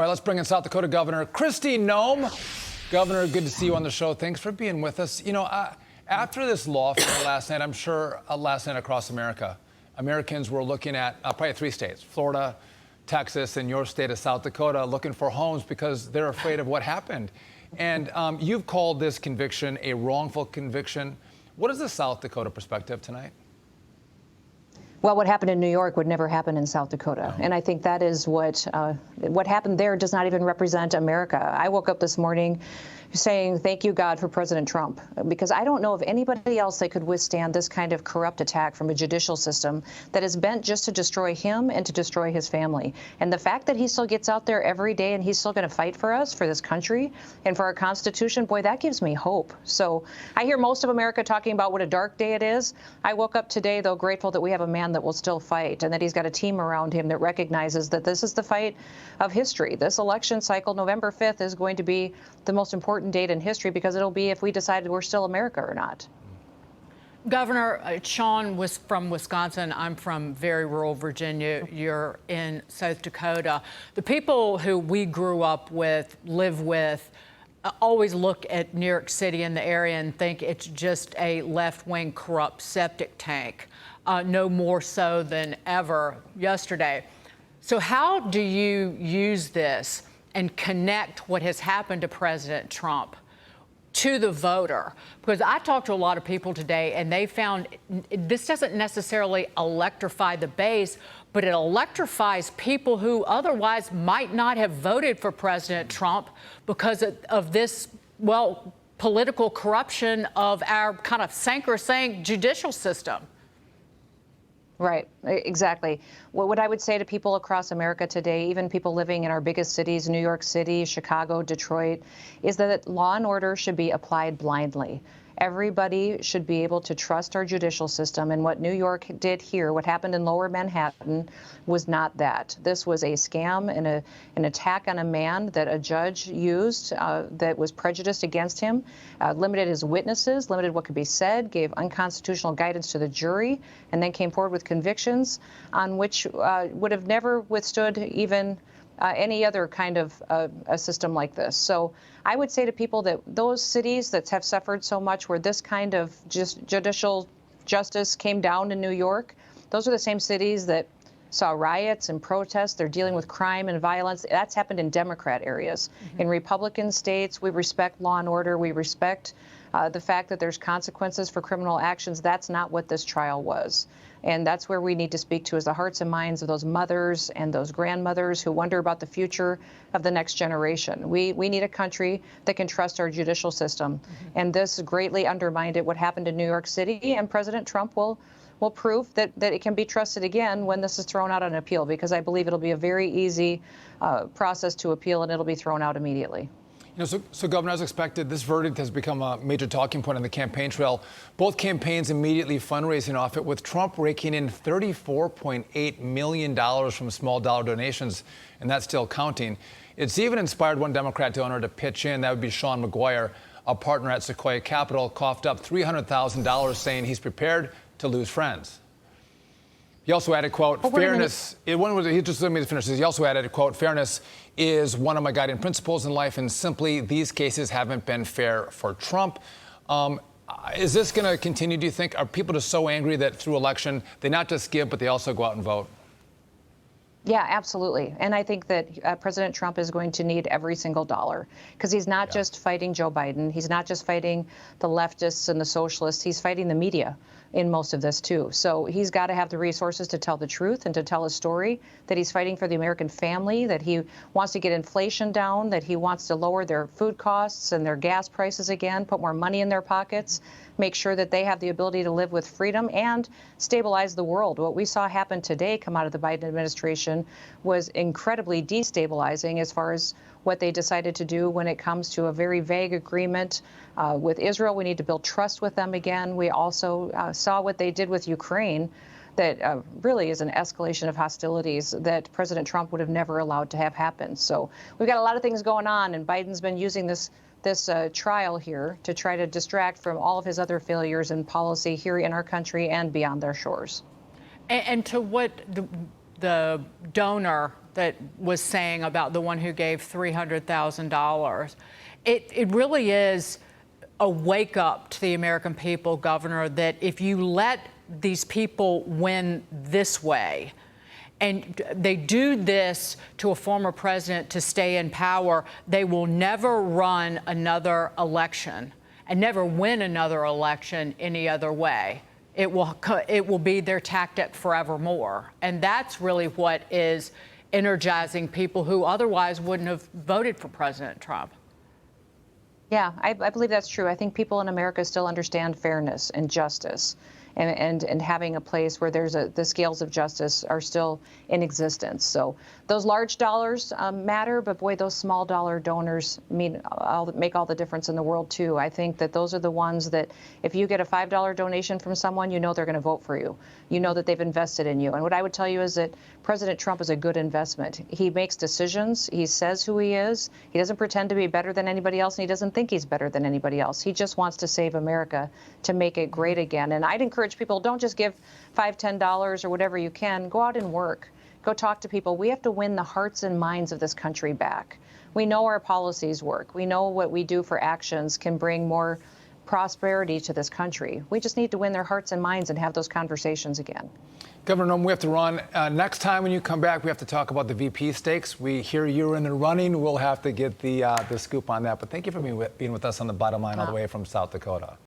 All right, let's bring in South Dakota Governor Kristi Noem. Governor, good to see you on the show. Thanks for being with us. You know, after this lawfare last night, I'm sure last night across America, Americans were looking at probably 3 states, Florida, Texas, and your state of South Dakota, looking for homes because they're afraid of what happened. And you've called this conviction a wrongful conviction. What is the South Dakota perspective tonight? Well, what happened in New York would never happen in South Dakota. And I think that is what happened there does not even represent America. I woke up this morning saying, thank you, God, for President Trump, because I don't know of anybody else that could withstand this kind of corrupt attack from a judicial system that is bent just to destroy him and to destroy his family. And the fact that he still gets out there every day and he's still going to fight for us, for this country, and for our Constitution, boy, that gives me hope. So I hear most of America talking about what a dark day it is. I woke up today, though, grateful that we have a man that will still fight and that he's got a team around him that recognizes that this is the fight of history. This election cycle, November 5th, is going to be the most important date in history because it'll be if we decided we're still America or not. Governor, Sean was from Wisconsin. I'm from very rural Virginia. You're in South Dakota. The people who we grew up with, live with, always look at New York City and the area and think it's just a left-wing corrupt septic tank, no more so than ever yesterday. So how do you use this and connect what has happened to President Trump to the voter? Because I talked to a lot of people today and they found this doesn't necessarily electrify the base, but it electrifies people who otherwise might not have voted for President Trump because of this, well, political corruption of our kind of sacrosanct judicial system. Right, exactly. What I would say to people across America today, even people living in our biggest cities, New York City, Chicago, Detroit, is that law and order should be applied blindly. Everybody should be able to trust our judicial system. And what New York did here, what happened in Lower Manhattan, was not that. This was a scam and an attack on a man that a judge used that was prejudiced against him, limited his witnesses, limited what could be said, gave unconstitutional guidance to the jury, and then came forward with convictions on which would have never withstood even any other kind of a system like this. So I would say to people that those cities that have suffered so much where this kind of just judicial justice came down in New York, those are the same cities that saw riots and protests. They're dealing with crime and violence. That's happened in Democrat areas. In Republican states, we respect law and order. We respect the fact that there's consequences for criminal actions. That's not what this trial was. And that's where we need to speak to is the hearts and minds of those mothers and those grandmothers who wonder about the future of the next generation. We need a country that can trust our judicial system. And this greatly undermined it, what happened in New York City. And President Trump will prove that it can be trusted again when this is thrown out on appeal, because I believe it'll be a very easy process to appeal and it'll be thrown out immediately. You know, so Governor, as expected, this verdict has become a major talking point on the campaign trail. Both campaigns immediately fundraising off it, with Trump raking in $34.8 million from small dollar donations, and that's still counting. It's even inspired one Democrat donor to pitch in. That would be Sean McGuire, a partner at Sequoia Capital, coughed up $300,000, saying he's prepared to lose friends. He also added, quote, fairness. He just let me finish this. He also added, quote, fairness is one of my guiding principles in life, and simply these cases haven't been fair for Trump. Is this going to continue, do you think? Are people just so angry that through election, they not just give, but they also go out and vote? Yeah, absolutely. And I think that President Trump is going to need every single dollar, because he's not just fighting Joe Biden. He's not just fighting the leftists and the socialists. He's fighting the media in most of this, too. So he's got to have the resources to tell the truth and to tell a story that he's fighting for the American family, that he wants to get inflation down, that he wants to lower their food costs and their gas prices again, put more money in their pockets, make sure that they have the ability to live with freedom and stabilize the world. What we saw happen today come out of the Biden administration was incredibly destabilizing as far as what they decided to do when it comes to a very vague agreement with Israel. We need to build trust with them again. We also saw what they did with Ukraine, that really is an escalation of hostilities that President Trump would have never allowed to have happen. So we've got a lot of things going on, and Biden's been using this trial here to try to distract from all of his other failures in policy here in our country and beyond their shores. And to what the donor that was saying about the one who gave $300,000. It really is a wake up to the American people, Governor, that if you let these people win this way, and they do this to a former president to stay in power, they will never run another election and never win another election any other way. It will be their tactic forevermore. And that's really what is energizing people who otherwise wouldn't have voted for President Trump. Yeah, I believe that's true. I think people in America still understand fairness and justice, and having a place where the scales of justice are still in existence. So those large dollars matter, but boy, those small dollar donors make all the difference in the world too. I think that those are the ones that if you get a $5 donation from someone, you know they're going to vote for you. You know that they've invested in you. And what I would tell you is that President Trump is a good investment. He makes decisions. He says who he is. He doesn't pretend to be better than anybody else, and he doesn't think he's better than anybody else. He just wants to save America, to make it great again. And I'd encourage people, don't just give $5, $10 or whatever you can. Go out and work. Go talk to people. We have to win the hearts and minds of this country back. We know our policies work. We know what we do for actions can bring more prosperity to this country. We just need to win their hearts and minds and have those conversations again. Governor Noem, we have to run. Next time when you come back, we have to talk about the VP stakes. We hear you're in the running. We'll have to get the scoop on that. But thank you for being with us on The Bottom Line all the way from South Dakota.